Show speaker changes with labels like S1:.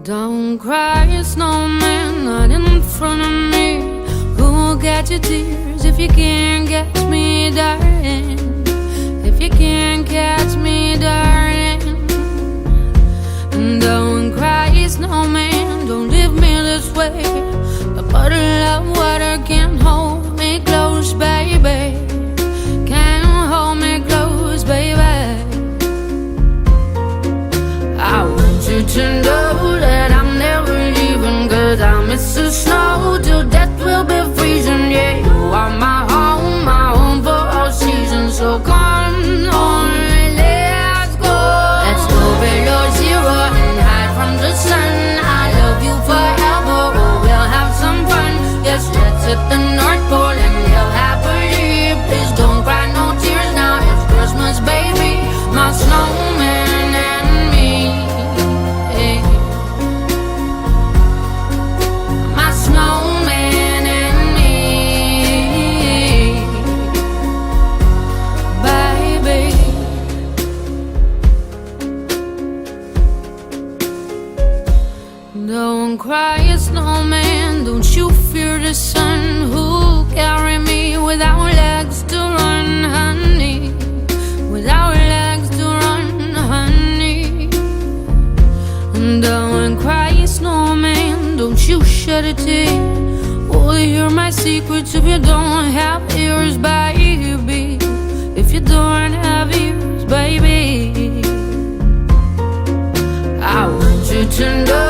S1: Don't cry, snowman, not in front of me. Who will get your tears if you can't catch me, darling? If you can't catch me, darling. And don't cry, snowman, don't leave me this way. The bottle of water can't hold me close, baby. Can't hold me close, baby. I want you to know that I'm never leaving, 'cause I miss the snow till death will be freezing. Yeah, you are my home for all seasons. So come on, let's go. Let's go below zero and hide from the sun. I love you forever, oh, we'll have some fun. Yes, let's hit the North Pole and live happily. Please don't cry no tears now, it's Christmas, baby. My snowman and me. My snowman and me, baby. Don't cry, snowman, don't you fear the sun. Who'll carry me without legs to run, honey? Without legs to run, honey. Don't cry, snowman, don't you shed a tear. Oh, hear my secrets if you don't have ears, baby. If you don't have ears, baby. I want you to know